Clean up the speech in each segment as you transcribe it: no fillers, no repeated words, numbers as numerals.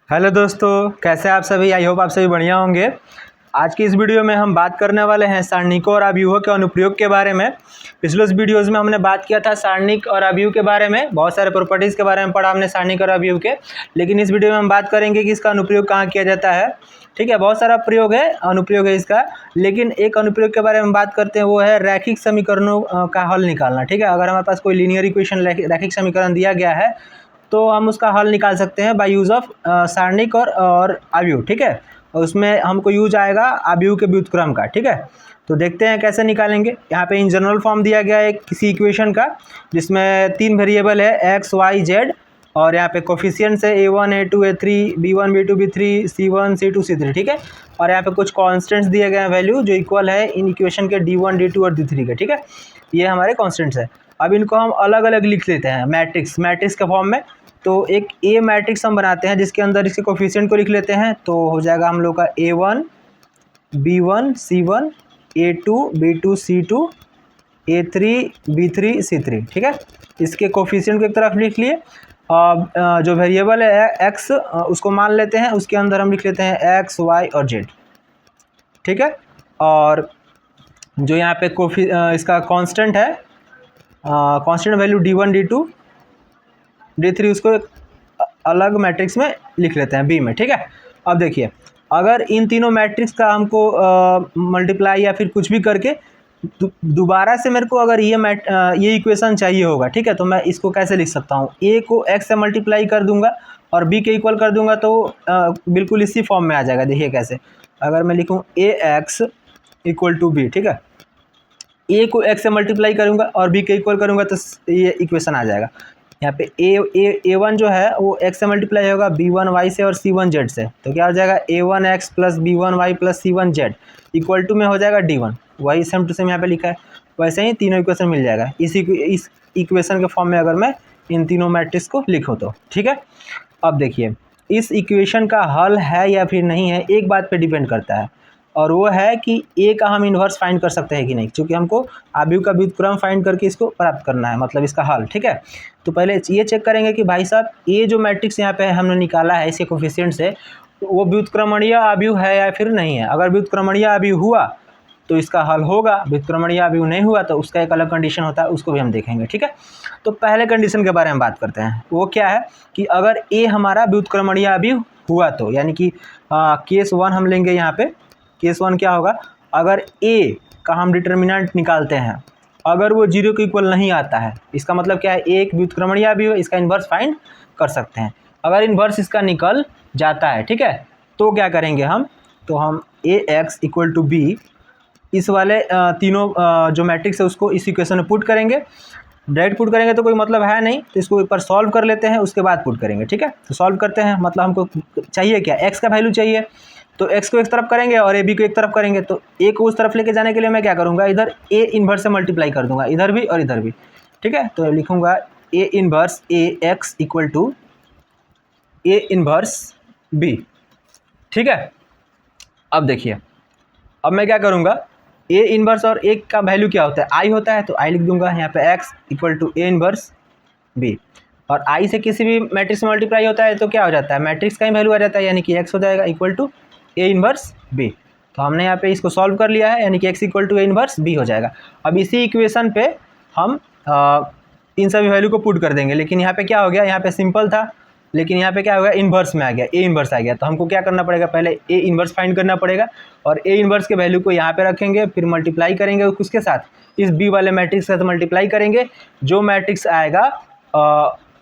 Hello दोस्तों, कैसे आप सभी। आई होप आप सभी बढ़िया होंगे। आज की इस वीडियो में हम बात करने वाले हैं सारणिकों और अवयवों के अनुप्रयोग के बारे में। पिछले वीडियोज़ में हमने बात किया था सारणिक और अवयव के बारे में, बहुत सारे प्रॉपर्टीज़ के बारे में पढ़ा हमने सारणिक और अवयव के। लेकिन इस वीडियो में हम बात करेंगे कि इसका अनुप्रयोग कहाँ किया जाता है। ठीक है, बहुत सारा प्रयोग है, अनुप्रयोग है इसका, लेकिन एक अनुप्रयोग के बारे में बात करते हैं, वो है रैखिक समीकरणों का हल निकालना। ठीक है, अगर हमारे पास कोई लीनियर इक्वेशन रैखिक समीकरण दिया गया है तो हम उसका हल निकाल सकते हैं बाय यूज़ ऑफ सारणिक और अवयव। ठीक है, और उसमें हमको यूज आएगा अवयव के व्युत्क्रम का। ठीक है, तो देखते हैं कैसे निकालेंगे। यहाँ पे इन जनरल फॉर्म दिया गया है किसी इक्वेशन का, जिसमें 3 वेरिएबल है x, y, z, और यहाँ पे कोफिशिएंट्स है a1, a2, a3, b1, b2, b3, c1, c2, c3। ठीक है, और यहाँ पे कुछ कॉन्स्टेंट्स दिए गए हैं वैल्यू, जो इक्वल है इन इक्वेशन के d1, d2 और d3 के। ठीक है, ये हमारे कॉन्स्टेंट्स है। अब इनको हम अलग अलग लिख लेते हैं मैट्रिक्स के फॉर्म में। तो एक ए मैट्रिक्स हम बनाते हैं जिसके अंदर इसके कोफिशिएंट को लिख लेते हैं। तो हो जाएगा हम लोग का a1, b1, c1, a2, b2, c2, a3, b3, c3। ठीक है, इसके कोफिशिएंट को एक तरफ लिख लिए। जो वेरिएबल है x, उसको मान लेते हैं, उसके अंदर हम लिख लेते हैं x, y और z। ठीक है, और जो यहाँ पे इसका कांस्टेंट है, constant value d1, d2, d3, उसको एक अलग मैट्रिक्स में लिख लेते हैं b में। ठीक है, अब देखिए, अगर इन तीनों मैट्रिक्स का हमको मल्टीप्लाई या फिर कुछ भी करके दोबारा से मेरे को अगर ये इक्वेशन चाहिए होगा, ठीक है, तो मैं इसको कैसे लिख सकता हूँ। a को x से मल्टीप्लाई कर दूंगा और b के इक्वल कर दूंगा, तो बिल्कुल इसी फॉर्म में आ जाएगा। देखिए कैसे, अगर मैं लिखूँ ax इक्वल टू b, ठीक है, a को x से मल्टीप्लाई करूँगा और b के इक्वल करूँगा, तो ये इक्वेशन आ जाएगा। यहाँ पे a1 जो है वो x से मल्टीप्लाई होगा b1 y से और c1 z से, तो क्या हो जाएगा a1 x plus b1 y plus c1 z equal to में हो जाएगा d1। वही सेम टू सेम यहाँ पे लिखा है, वैसे ही तीनों इक्वेशन मिल जाएगा इस इक्वेशन के फॉर्म में, अगर मैं इन तीनों मैट्रिक्स को लिखूँ तो। ठीक है, अब देखिए, इस इक्वेशन का हल है या फिर नहीं है, एक बात पे डिपेंड करता है, और वो है कि ए का हम इन्वर्स फाइंड कर सकते हैं कि नहीं, क्योंकि हमको अवयव का व्युत्क्रम फाइंड करके इसको प्राप्त करना है, मतलब इसका हल। ठीक है, तो पहले ये चेक करेंगे कि भाई साहब ये जो मैट्रिक्स यहाँ पे हमने निकाला है इसके कोफिशिएंट से, वो व्युत्क्रमणीय अवयव है या फिर नहीं है। अगर व्युत्क्रमणीय अवयव हुआ तो इसका हल होगा, व्युत्क्रमणीय अवयव नहीं हुआ तो उसका एक अलग कंडीशन होता है, उसको भी हम देखेंगे। ठीक है, तो पहले कंडीशन के बारे में बात करते हैं। वो क्या है कि अगर ए हमारा व्युत्क्रमणीय अवयव हुआ तो, यानी कि केस 1 हम लेंगे। यहाँ पे केस 1 क्या होगा, अगर ए का हम डिटर्मिनेंट निकालते हैं, अगर वो 0 के इक्वल नहीं आता है, इसका मतलब क्या है, एक व्युत्क्रमणीय अवयव है, इसका इन्वर्स फाइंड कर सकते हैं। अगर इन्वर्स इसका निकल जाता है, ठीक है, तो क्या करेंगे हम, तो हम ax इक्वल टू b, इस वाले तीनों जो मैट्रिक्स है उसको इस इक्वेशन में पुट करेंगे। डायरेक्ट पुट करेंगे तो कोई मतलब है नहीं, तो इसको एक बार सॉल्व कर लेते हैं, उसके बाद पुट करेंगे। ठीक है, तो सॉल्व करते हैं, मतलब हमको चाहिए क्या, x का वैल्यू चाहिए, तो x को एक तरफ करेंगे और ab को एक तरफ करेंगे। तो a को उस तरफ लेके जाने के लिए मैं क्या करूँगा, इधर a इन्वर्स से मल्टीप्लाई कर दूंगा, इधर भी और इधर भी। ठीक है, तो लिखूँगा a inverse ax equal to a inverse b। ठीक है, अब देखिए, अब मैं क्या करूँगा, a इन्वर्स और a का वैल्यू क्या होता है, i होता है, तो i लिख दूंगा यहाँ पे x equal to a inverse b। और i से किसी भी मैट्रिक्स में मल्टीप्लाई होता है तो क्या हो जाता है, मैट्रिक्स का ही वैल्यू आ जाता है, यानी कि x हो जाएगा equal to a inverse b। तो हमने यहाँ पे इसको सॉल्व कर लिया है, यानी कि x equal to a inverse b हो जाएगा। अब इसी इक्वेशन पे हम इन सभी वैल्यू को पुट कर देंगे। लेकिन यहाँ पे क्या हो गया, यहाँ पे सिंपल था, लेकिन यहाँ पे क्या हो गया, इन्वर्स में आ गया, a इन्वर्स आ गया। तो हमको क्या करना पड़ेगा, पहले a इन्वर्स फाइंड करना पड़ेगा, और a इन्वर्स के वैल्यू को यहाँ पे रखेंगे, फिर मल्टीप्लाई करेंगे उसके साथ, इस b वाले मैट्रिक्स के साथ मल्टीप्लाई करेंगे। जो मैट्रिक्स आएगा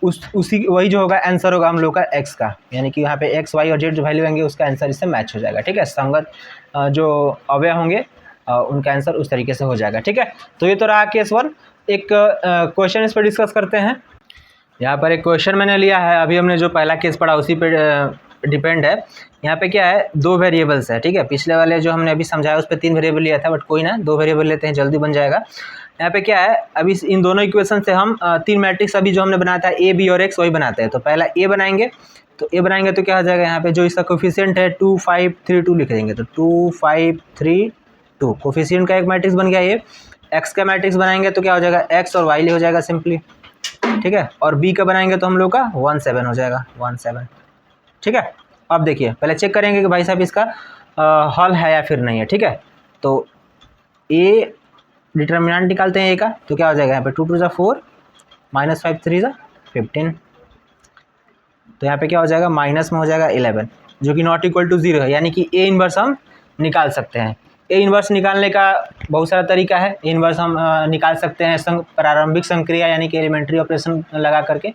उसी वही जो होगा आंसर होगा हम लोग का x का, यानी कि यहाँ पे x, y और z जो वैल्यू होंगे उसका आंसर इससे मैच हो जाएगा। ठीक है, संगत जो अवयव होंगे उनका आंसर उस तरीके से हो जाएगा। ठीक है, तो ये तो रहा केस 1। एक क्वेश्चन इस पर डिस्कस करते हैं। यहाँ पर एक क्वेश्चन मैंने लिया है, अभी हमने जो पहला केस पढ़ा उसी पे डिपेंड है। यहाँ पे क्या है, 2 वेरिएबल्स है। ठीक है, पिछले वाले जो हमने अभी समझाया उस पर 3 वेरिएबल लिया था, बट कोई ना, 2 वेरिएबल लेते हैं, जल्दी बन जाएगा। यहाँ पे क्या है, अभी इन दोनों इक्वेशन से हम 3 मैट्रिक्स अभी जो हमने बनाया था a, b और x, वही बनाते हैं। तो पहला a बनाएंगे, तो a बनाएंगे तो क्या हो जाएगा, यहाँ पे जो इसका कोफिशिएंट है 2, 5, 3, 2 लिख देंगे, तो 2, 5, 3, 2 कोफिशिएंट का एक मैट्रिक्स बन गया ये। x का मैट्रिक्स बनाएंगे तो क्या हो जाएगा, x और y हो जाएगा सिंपली। ठीक है, और b का बनाएंगे तो हम लोग का 1, 7 हो जाएगा, 1, 7। ठीक है, अब देखिए पहले चेक करेंगे कि भाई साहब इसका हल है या फिर नहीं है, ठीक है। तो ए डिटर्मिनेंट निकालते हैं ए का, तो क्या हो जाएगा यहाँ पे 2 2 ज़ा 4 -5 3 ज़ा 15, तो यहाँ पे क्या हो जाएगा माइनस में हो जाएगा 11, जो कि नॉट इक्वल टू 0 है, यानी कि ए इन्वर्स हम निकाल सकते हैं। ए इन्वर्स निकालने का बहुत सारा तरीका है। ए इन्वर्स हम निकाल सकते हैं प्रारंभिक संक्रिया यानी कि एलिमेंट्री ऑपरेशन लगा करके,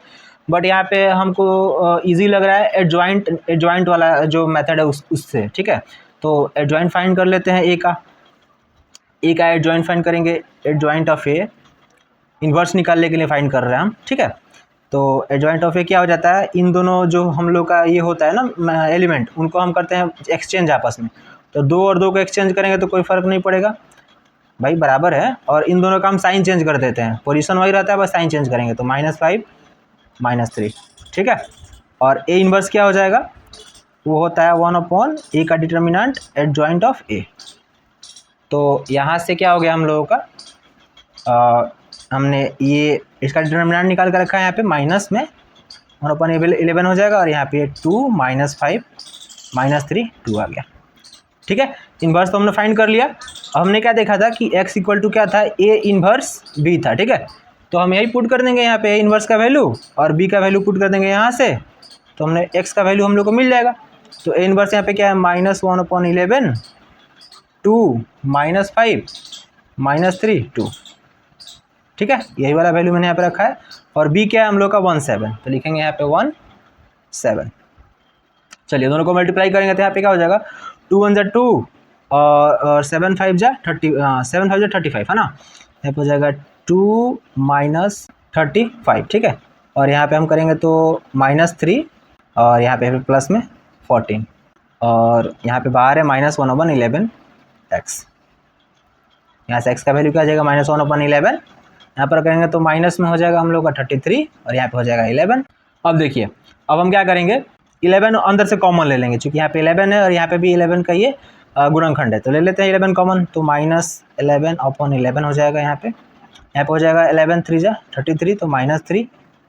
बट यहाँ पे हमको इजी लग रहा है एडजॉइंट वाला जो मेथड है उससे, ठीक है। तो एडजॉइंट फाइंड कर लेते हैं ए का एडजॉइंट फाइंड करेंगे। एडजॉइंट ऑफ ए इन्वर्स निकालने के लिए फाइंड कर रहे हैं हम, ठीक है। तो एडजॉइंट ऑफ ए क्या हो जाता है, इन दोनों जो हम लोग का ये होता है ना एलिमेंट, उनको हम करते हैं एक्सचेंज आपस में। तो 2 और 2 को एक्सचेंज करेंगे तो कोई फ़र्क नहीं पड़ेगा, भाई बराबर है। और इन दोनों का हम साइन चेंज कर देते हैं, पोजीशन वही रहता है, बस साइन चेंज करेंगे। तो -5 -3, ठीक है। और ए इन्वर्स क्या हो जाएगा, वो होता है 1/a का डिटर्मिनेंट एडजॉइंट ऑफ ए। तो यहाँ से क्या हो गया हम लोगों का, हमने ये इसका डिटर्मिनेंट निकाल कर रखा है यहाँ पे, माइनस में 1/11 हो जाएगा, और यहाँ पे 2 -5 -3 2 आ गया, ठीक है। इन्वर्स तो हमने फाइंड कर लिया। अब हमने क्या देखा था कि x इक्वल टू क्या था, a इन्वर्स b था, ठीक है। तो हम यही पुट कर देंगे यहाँ पे a इन्वर्स का वैल्यू और b का वैल्यू पुट कर देंगे यहाँ से, तो हमने x का वैल्यू हम लोग को मिल जाएगा। तो a इन्वर्स यहाँ पे क्या है, -1/11 2 -5 -3 2, ठीक है। यही वाला वैल्यू मैंने यहाँ पे रखा है। और b क्या है हम लोग का 17, तो लिखेंगे यहाँ पे 17। चलिए दोनों को मल्टीप्लाई करेंगे तो यहाँ पे क्या हो जाएगा, 2 1 ज़ा 2 और 7 5 ज़ा 35 है ना। यहाँ पे हो जाएगा 2 -35, ठीक है। और यहाँ पे हम करेंगे तो -3 और यहाँ पे प्लस में 14, और यहाँ पे बाहर है -1/11 x। यहाँ से x का वैल्यू क्या आ जाएगा, -1/11। यहाँ पर करेंगे तो माइनस में हो जाएगा हम लोग का 33 और यहाँ पे हो जाएगा 11। अब देखिए, अब हम क्या करेंगे, 11 अंदर से कॉमन ले लेंगे, क्योंकि यहाँ पे 11 है और यहाँ पे भी 11 का ये गुणनखंड है, तो ले लेते हैं 11 कॉमन। तो -11/11 हो जाएगा यहाँ पे हो जाएगा 11 3 ज़ा 33, तो -3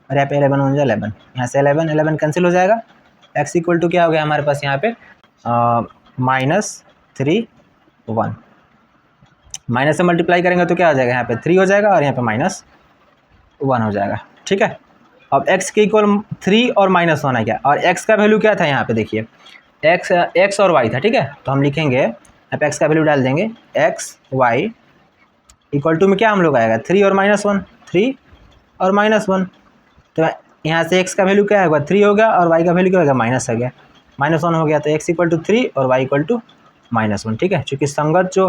और यहाँ पे 11 1 ज़ा 11, यहाँ से 11 कैंसिल हो जाएगा। x इक्वल टू क्या हो गया हमारे पास यहाँ पे -3 1, माइनस से मल्टीप्लाई करेंगे तो क्या हो जाएगा, यहाँ पे 3 हो जाएगा और यहाँ पे -1 हो जाएगा, ठीक है। अब x के इक्वल 3 और -1 है क्या, और x का वैल्यू क्या था यहाँ पे देखिए, x और y था, ठीक है। तो हम लिखेंगे यहाँ पे x का वैल्यू डाल देंगे, x y इक्वल टू में क्या हम लोग आएगा 3 और -1, 3 और -1। तो यहाँ से x का वैल्यू क्या होगा 3 हो गया और y का वैल्यू क्या होगा माइनस हो गया, -1 हो गया। तो x इक्वल टू 3 और y इक्वल टू -1, ठीक है। चूँकि संगत जो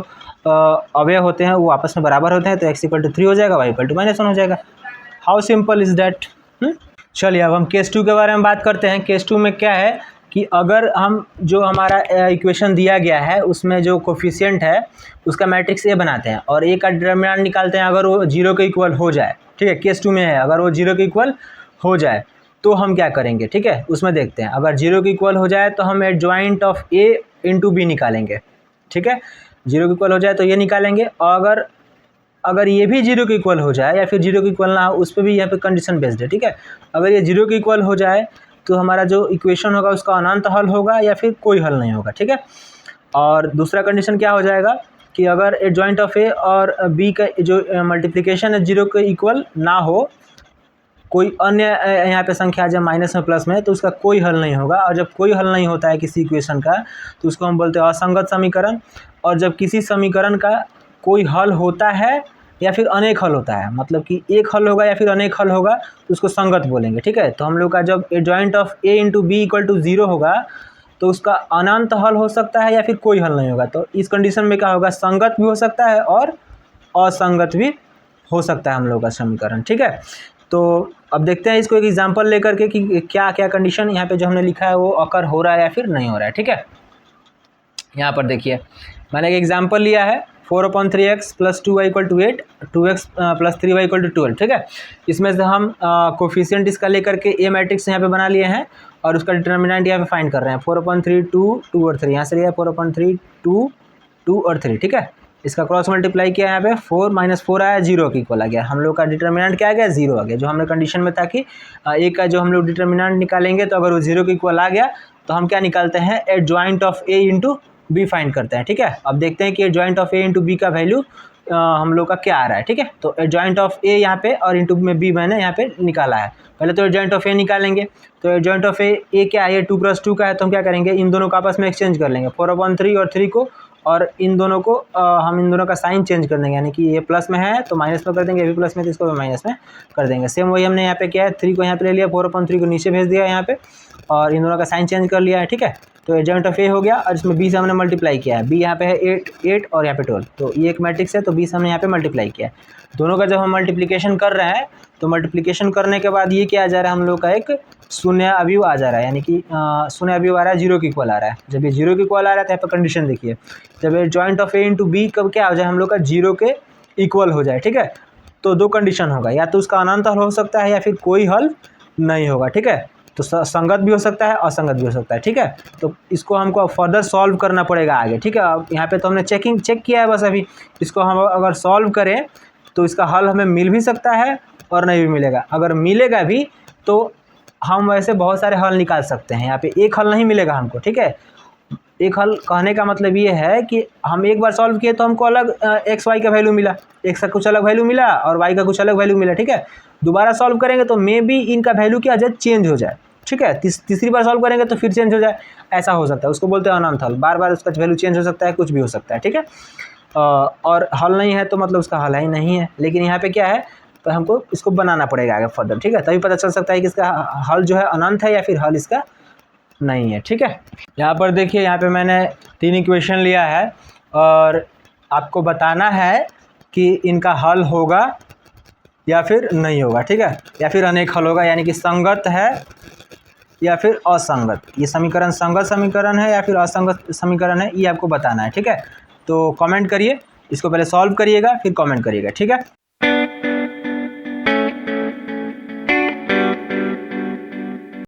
अवयव होते हैं वो आपस में बराबर होते हैं, तो x इक्वल टू 3 हो जाएगा, y इक्वल टू -1 हो जाएगा। How simple is that. चलिए अब हम केस 2 के बारे में बात करते हैं। केस 2 में क्या है कि अगर हम जो हमारा इक्वेशन दिया गया है उसमें जो कोफिशिएंट है उसका मैट्रिक्स ए बनाते हैं और ए का डिटर्मिनेंट निकालते हैं अगर वो 0 के इक्वल हो जाए, ठीक है। केस 2 में है अगर वो 0 के इक्वल हो जाए तो हम क्या करेंगे, ठीक है, उसमें देखते हैं। अगर 0 के इक्वल हो जाए तो हम adjoint of A into B निकालेंगे, ठीक है। 0 के इक्वल हो जाए तो ये निकालेंगे, और अगर ये भी 0 के इक्वल हो जाए या फिर 0 के इक्वल ना हो, उस पर भी यहाँ पे कंडीशन बेस्ड है, ठीक है। अगर ये 0 के इक्वल हो जाए तो हमारा जो इक्वेशन होगा उसका अनंत हल होगा या फिर कोई हल नहीं होगा, ठीक है। और दूसरा कंडीशन क्या हो जाएगा कि अगर एडजॉइंट ऑफ ए और बी का जो मल्टीप्लिकेशन है 0 के इक्वल ना हो, कोई अन्य यहाँ पे संख्या जब माइनस में प्लस में, तो उसका कोई हल नहीं होगा। और जब कोई हल नहीं होता है किसी इक्वेशन का तो उसको हम बोलते हैं असंगत समीकरण। और जब किसी समीकरण का कोई हल होता है या फिर अनेक हल होता है, मतलब कि एक हल होगा या फिर अनेक हल होगा, तो उसको संगत बोलेंगे, ठीक है। तो हम लोग का जब adjoint of A into B equal to 0 होगा तो उसका अनंत हल हो सकता है या फिर कोई हल नहीं होगा। तो इस कंडीशन में क्या होगा, संगत भी हो सकता है और असंगत भी हो सकता है हम लोग का समीकरण, ठीक है। तो अब देखते हैं इसको एक एग्जांपल लेकर के कि क्या क्या कंडीशन यहाँ पे जो हमने लिखा है वो अकर हो रहा है या फिर नहीं हो रहा है, ठीक है। यहाँ पर देखिए मैंने एक एग्जांपल लिया है 4/3x + 2y = 8, 2x + 3y = 12, ठीक है। इसमें से हम कोफिशिएंट इसका लेकर के ए मैट्रिक्स यहाँ पे बना लिए हैं और उसका डिटर्मिनेंट यहाँ पे फाइंड कर रहे हैं। 4/3 2 2 और 3 यहाँ से लिया 4/3 2 2 और 3, ठीक है। इसका क्रॉस मल्टीप्लाई किया यहाँ पे 4 - 4 आया, 0 के इक्वल आ गया। हम लोग का डिटर्मिनेंट क्या आ गया, 0 आ गया। जो हमने कंडीशन में था कि ए का जो हम लोग डिटर्मिनेंट निकालेंगे तो अगर वो 0 के इक्वल आ गया तो हम क्या निकालते हैं, adjoint of A into B find करते हैं। ठीक है, अब देखते हैं कि adjoint of A into B का वैल्यू हम लोग का क्या आ रहा है। ठीक है, तो एडजॉइंट ऑफ ए यहाँ पे और इंटू में बी मैंने यहाँ पे निकाला है। पहले तो एडजॉइंट ऑफ ए निकालेंगे, तो एडजॉइंट ऑफ ए क्या है, 2 + 2 का है, तो हम क्या करेंगे, इन दोनों को आपस में एक्सचेंज कर लेंगे, 4/3 और 3 को, और इन दोनों को हम इन दोनों का साइन चेंज कर देंगे, यानी कि ये प्लस में है तो माइनस में कर देंगे, ये भी प्लस में तो इसको माइनस में कर देंगे। सेम वही हमने यहाँ पे किया है, 3 को यहाँ पे ले लिया, 4/3 को नीचे भेज दिया यहाँ पे, और इन दोनों का साइन चेंज कर लिया है। ठीक है, तो एडजॉइंट ऑफ ए हो गया, और इसमें बी से हमने मल्टीप्लाई किया है। बी यहाँ पे है 8 और यहाँ पे 12, तो ये एक मैट्रिक्स है, तो बी से हमने यहाँ पे मल्टीप्लाई किया है। दोनों का जब हम मल्टीप्लिकेशन कर रहे हैं तो मल्टीप्लिकेशन करने के बाद ये क्या आ जा रहा है, हम लोग का एक शून्य अवयव आ जा रहा है, यानी कि शून्य अवयव आ रहा है, 0 के इक्वल आ रहा है। जब ये 0 के इक्वल आ रहा है तो यहाँ पर कंडीशन देखिए, जब adjoint of A into B कब क्या हो जाए, हम लोग का 0 के इक्वल हो जाए। ठीक है, तो 2 कंडीशन होगा, या तो उसका अनंत हल हो सकता है या फिर कोई हल नहीं होगा। ठीक है, तो संगत भी हो सकता है, असंगत भी हो सकता है। ठीक है, तो इसको हमको फर्दर सॉल्व करना पड़ेगा आगे। ठीक है, अब यहाँ पे तो हमने चेक किया है बस अभी, इसको हम अगर सॉल्व करें तो इसका हल हमें मिल भी सकता है और नहीं भी मिलेगा। अगर मिलेगा भी तो हम वैसे बहुत सारे हल निकाल सकते हैं, यहाँ पे एक हल नहीं मिलेगा हमको। ठीक है, एक हल कहने का मतलब ये है कि हम एक बार सॉल्व किए तो हमको अलग एक्स वाई का वैल्यू मिला, एक्स का कुछ अलग वैल्यू मिला और वाई का कुछ अलग वैल्यू मिला। ठीक है, दोबारा सॉल्व करेंगे तो मे बी इनका वैल्यू क्या हो जाए, चेंज हो जाए। ठीक है, तीसरी बार सॉल्व करेंगे तो फिर चेंज हो जाए, ऐसा हो सकता है, उसको बोलते हैं अनंत हल। बार बार उसका वैल्यू चेंज हो सकता है, कुछ भी हो सकता है। ठीक है, और हल नहीं है तो मतलब उसका हल ही नहीं है, लेकिन यहाँ पे क्या है, तो हमको इसको बनाना पड़ेगा आगे फर्दर। ठीक है, तभी पता चल सकता है कि इसका हल जो है अनंत है या फिर हल इसका नहीं है। ठीक है, यहाँ पर देखिए, यहाँ पे मैंने 3 इक्वेशन लिया है और आपको बताना है कि इनका हल होगा या फिर नहीं होगा। ठीक है, या फिर अनेक हल होगा, यानी कि संगत है या फिर असंगत, ये समीकरण संगत समीकरण है या फिर असंगत समीकरण है, ये आपको बताना है। ठीक है, तो कमेंट करिए, इसको पहले सॉल्व करिएगा फिर कमेंट करिएगा। ठीक है।